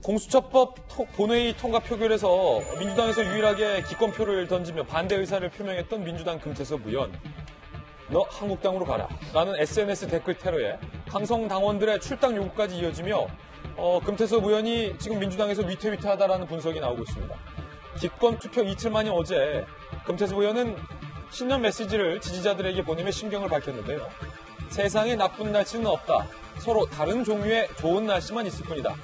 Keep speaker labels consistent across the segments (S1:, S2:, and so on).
S1: 공수처법 본회의 통과 표결에서 민주당에서 유일하게 기권표를 던지며 반대 의사를 표명했던 민주당 금태섭 의원. 너 한국당으로 가라 라는 SNS 댓글 테러에 강성 당원들의 출당 요구까지 이어지며 금태섭 의원이 지금 민주당에서 위태위태하다라는 분석이 나오고 있습니다. 기권 투표 이틀 만인 어제 금태섭 의원은 신년 메시지를 지지자들에게 보내며 심경을 밝혔는데요. 세상에 나쁜 날씨는 없다. 서로 다른 종류의 좋은 날씨만 있을 뿐이다.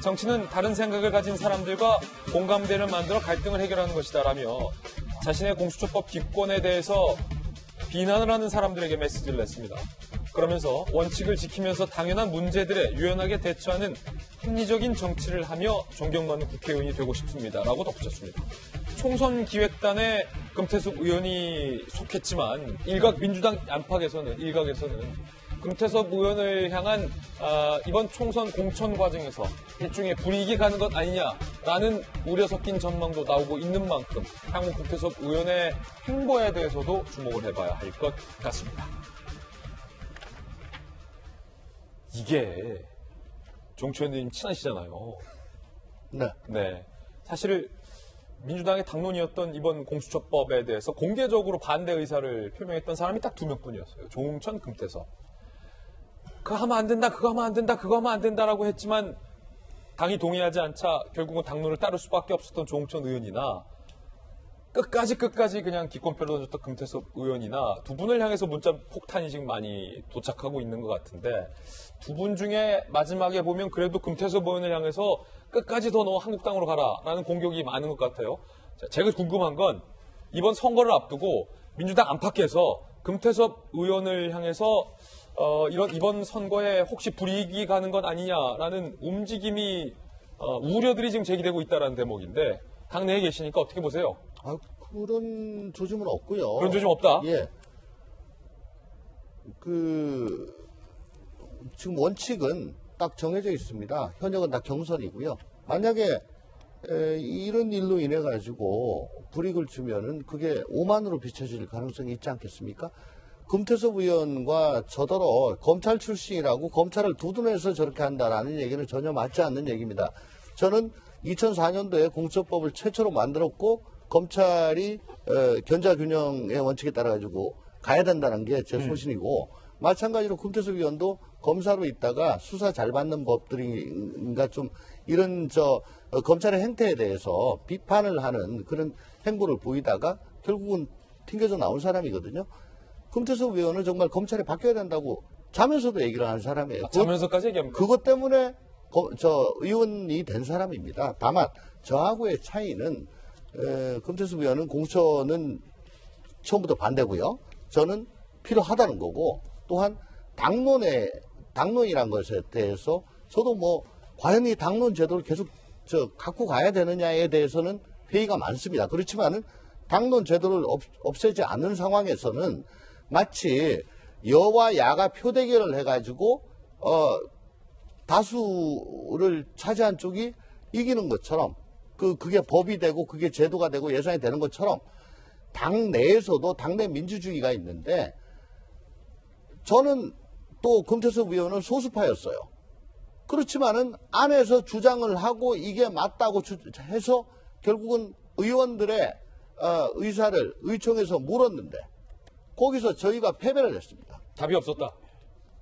S1: 정치는 다른 생각을 가진 사람들과 공감대를 만들어 갈등을 해결하는 것이다 라며 자신의 공수처법 기권에 대해서 비난을 하는 사람들에게 메시지를 냈습니다. 그러면서 원칙을 지키면서 당연한 문제들에 유연하게 대처하는 합리적인 정치를 하며 존경받는 국회의원이 되고 싶습니다. 라고 덧붙였습니다. 총선 기획단에 금태섭 의원이 속했지만 민주당 안팎에서는 금태섭 의원을 향한 이번 총선 공천 과정에서 일종의 불이익이 가는 것 아니냐라는 우려 섞인 전망도 나오고 있는 만큼 향후 금태섭 의원의 행보에 대해서도 주목을 해봐야 할 것 같습니다. 이게 정치현 의원님 친하시잖아요. 네. 사실 민주당의 당론이었던 이번 공수처법에 대해서 공개적으로 반대 의사를 표명했던 사람이 딱 2명뿐이었어요. 조응천, 금태섭. 그거 하면 안 된다, 그거 하면 안 된다, 그거 하면 안 된다라고 했지만 당이 동의하지 않자 결국은 당론을 따를 수밖에 없었던 조응천 의원이나 끝까지 그냥 기권표를 던졌던 금태섭 의원이나 두 분을 향해서 문자 폭탄이 지금 많이 도착하고 있는 것 같은데 두 분 중에 마지막에 보면 그래도 금태섭 의원을 향해서 끝까지 더 너 한국당으로 가라라는 공격이 많은 것 같아요. 자, 제가 궁금한 건 이번 선거를 앞두고 민주당 안팎에서 금태섭 의원을 향해서 이번 선거에 혹시 불이익이 가는 것 아니냐라는 움직임이 우려들이 지금 제기되고 있다는 대목인데 당내에 계시니까 어떻게 보세요?
S2: 그런 조짐은 없고요.
S1: 그런 조짐 없다?
S2: 예. 지금 원칙은 딱 정해져 있습니다. 현역은 다 경선이고요. 만약에 이런 일로 인해 가지고 불이익을 주면은 그게 오만으로 비춰질 가능성이 있지 않겠습니까? 금태섭 의원과 저더러 검찰 출신이라고 검찰을 두둔해서 저렇게 한다라는 얘기는 전혀 맞지 않는 얘기입니다. 저는 2004년도에 공수처법을 최초로 만들었고 검찰이 견자균형의 원칙에 따라 가지고 가야 된다는 게 제 소신이고 마찬가지로 금태섭 의원도 검사로 있다가 수사 잘 받는 법들인가 좀 이런 검찰의 행태에 대해서 비판을 하는 그런 행보를 보이다가 결국은 튕겨져 나온 사람이거든요. 금태섭 의원은 정말 검찰에 바뀌어야 된다고 자면서도 얘기를 하는 사람이에요.
S1: 자면서까지 얘기합니까?
S2: 그것 때문에 의원이 된 사람입니다. 다만 저하고의 차이는 금태섭 의원은 공천은 처음부터 반대고요. 저는 필요하다는 거고 또한 당론이란 것에 대해서 저도 과연 이 당론 제도를 계속 갖고 가야 되느냐에 대해서는 회의가 많습니다. 그렇지만은 당론 제도를 없애지 않는 상황에서는 마치 여와 야가 표대결을 해가지고 다수를 차지한 쪽이 이기는 것처럼 그게 법이 되고 그게 제도가 되고 예산이 되는 것처럼 당 내에서도 당내 민주주의가 있는데 저는 또 금태섭 의원은 소수파였어요. 그렇지만은 안에서 주장을 하고 이게 맞다고 해서 결국은 의원들의 의사를 의총에서 물었는데 거기서 저희가 패배를 했습니다.
S1: 답이 없었다?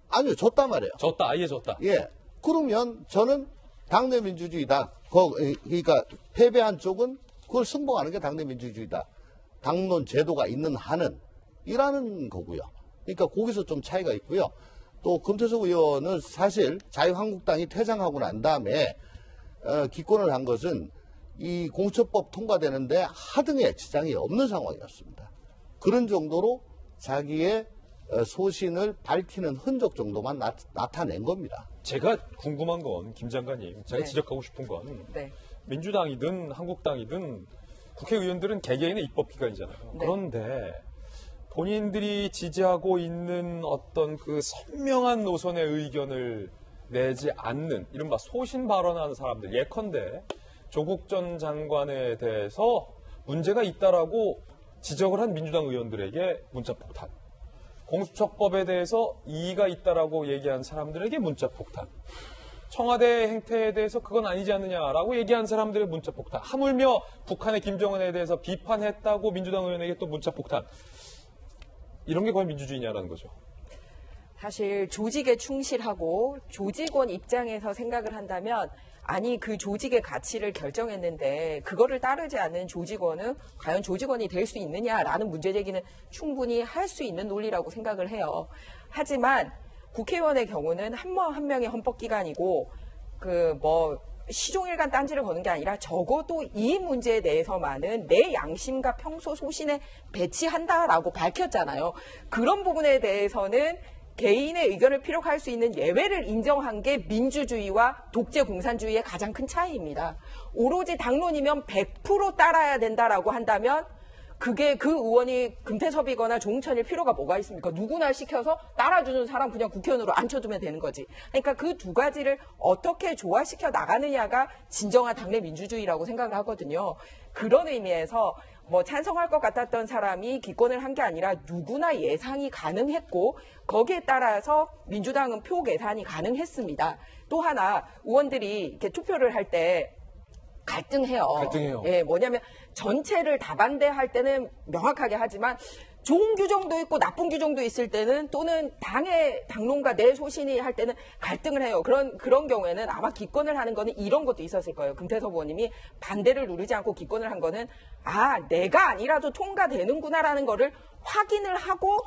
S2: 아니요, 졌단 말이에요.
S1: 아예 졌다.
S2: 예. 그러면 저는 당내 민주주의다. 그러니까 패배한 쪽은 그걸 승복하는 게 당내 민주주의다. 당론 제도가 있는 한은 이라는 거고요. 그러니까 거기서 좀 차이가 있고요. 또 금태섭 의원은 사실 자유한국당이 퇴장하고 난 다음에 기권을 한 것은 이 공수처법 통과되는데 하등의 지장이 없는 상황이었습니다. 그런 정도로 자기의 소신을 밝히는 흔적 정도만 나타낸 겁니다.
S1: 제가 궁금한 건 김 장관님, 제가 지적하고 싶은 건 민주당이든 한국당이든 국회의원들은 개개인의 입법기관이잖아요. 그런데 본인들이 지지하고 있는 어떤 그 선명한 노선의 의견을 내지 않는 이른바 소신 발언하는 사람들, 예컨대 조국 전 장관에 대해서 문제가 있다라고 지적을 한 민주당 의원들에게 문자폭탄, 공수처법에 대해서 이의가 있다라고 얘기한 사람들에게 문자폭탄, 청와대 행태에 대해서 그건 아니지 않느냐라고 얘기한 사람들의 문자 폭탄. 하물며 북한의 김정은에 대해서 비판했다고 민주당 의원에게 또 문자 폭탄. 이런 게 과연 민주주의냐라는 거죠.
S3: 사실 조직에 충실하고 조직원 입장에서 생각을 한다면 아니 그 조직의 가치를 결정했는데 그거를 따르지 않는 조직원은 과연 조직원이 될 수 있느냐라는 문제 제기는 충분히 할 수 있는 논리라고 생각을 해요. 하지만 국회의원의 경우는 한 명의 헌법기관이고 시종일관 딴지를 거는 게 아니라 적어도 이 문제에 대해서만은 내 양심과 평소 소신에 배치한다라고 밝혔잖아요. 그런 부분에 대해서는 개인의 의견을 피력할 수 있는 예외를 인정한 게 민주주의와 독재 공산주의의 가장 큰 차이입니다. 오로지 당론이면 100% 따라야 된다라고 한다면 그게 그 의원이 금태섭이거나 조응천일 필요가 뭐가 있습니까? 누구나 시켜서 따라주는 사람 그냥 국회의원으로 앉혀두면 되는 거지. 그러니까 그 두 가지를 어떻게 조화시켜 나가느냐가 진정한 당내 민주주의라고 생각을 하거든요. 그런 의미에서 찬성할 것 같았던 사람이 기권을 한 게 아니라 누구나 예상이 가능했고 거기에 따라서 민주당은 표 계산이 가능했습니다. 또 하나 의원들이 이렇게 투표를 할 때 갈등해요. 예, 뭐냐면 전체를 다반대할 때는 명확하게 하지만 좋은 규정도 있고 나쁜 규정도 있을 때는 또는 당의 당론과 내 소신이 할 때는 갈등을 해요. 그런 경우에는 아마 기권을 하는 거는 이런 것도 있었을 거예요. 금태섭 의원님이 반대를 누르지 않고 기권을 한 거는 내가 아니라도 통과되는구나라는 거를 확인을 하고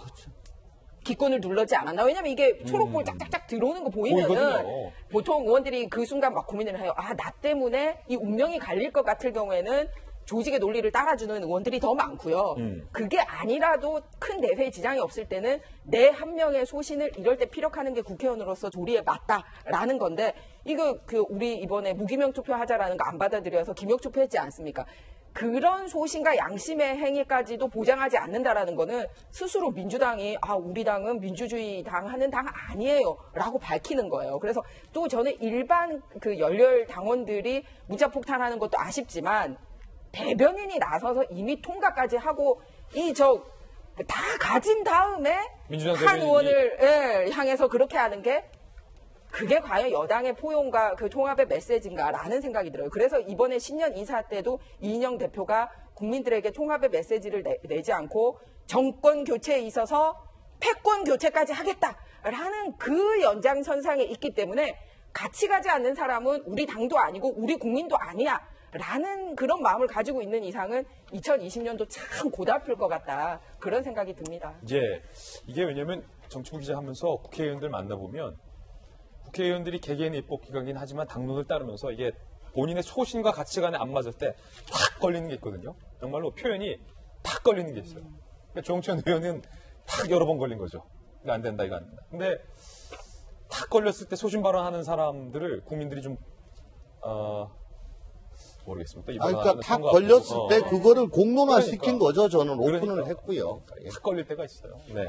S3: 기권을 눌러지 않았나. 왜냐면 이게 초록볼 짝짝짝 들어오는 거 보이면은
S1: 보이거든요.
S3: 보통 의원들이 그 순간 막 고민을 해요. 나 때문에 이 운명이 갈릴 것 같을 경우에는 조직의 논리를 따라주는 의원들이 더 많고요. 그게 아니라도 큰 내세에 지장이 없을 때는 내 한 명의 소신을 이럴 때 피력하는 게 국회의원으로서 도리에 맞다라는 건데 이거 우리 이번에 무기명 투표하자라는 거 안 받아들여서 기명 투표했지 않습니까? 그런 소신과 양심의 행위까지도 보장하지 않는다라는 거는 스스로 민주당이 우리 당은 민주주의 당 하는 당 아니에요 라고 밝히는 거예요. 그래서 또 저는 일반 열렬 당원들이 문자 폭탄하는 것도 아쉽지만 대변인이 나서서 이미 통과까지 하고 다 가진 다음에
S1: 민주당
S3: 한
S1: 대변인이.
S3: 의원을 향해서 그렇게 하는 게 그게 과연 여당의 포용과 그 통합의 메시지인가라는 생각이 들어요. 그래서 이번에 신년 인사 때도 이인영 대표가 국민들에게 통합의 메시지를 내지 않고 정권 교체에 있어서 패권 교체까지 하겠다라는 그 연장선상에 있기 때문에 같이 가지 않는 사람은 우리 당도 아니고 우리 국민도 아니야. 라는 그런 마음을 가지고 있는 이상은 2020년도 참 고달플 것 같다. 그런 생각이 듭니다.
S1: 이게 왜냐면 정치부 기자 하면서 국회의원들 만나보면 국회의원들이 개개인의 입법기관이긴 하지만 당론을 따르면서 이게 본인의 소신과 가치관에 안 맞을 때 탁 걸리는 게 있거든요. 정말로 표현이 탁 걸리는 게 있어요. 그러니까 조응천 의원은 탁 여러 번 걸린 거죠. 이거 안 된다, 이거 안 된다. 근데 탁 걸렸을 때 소신 발언하는 사람들을 국민들이 좀 모르겠습니다.
S2: 그러니까 탁 걸렸을 때 그거를 공론화 시킨 거죠. 저는 오픈을
S1: 그러니까.
S2: 했고요.
S1: 탁 걸릴 때가 있어요. 네.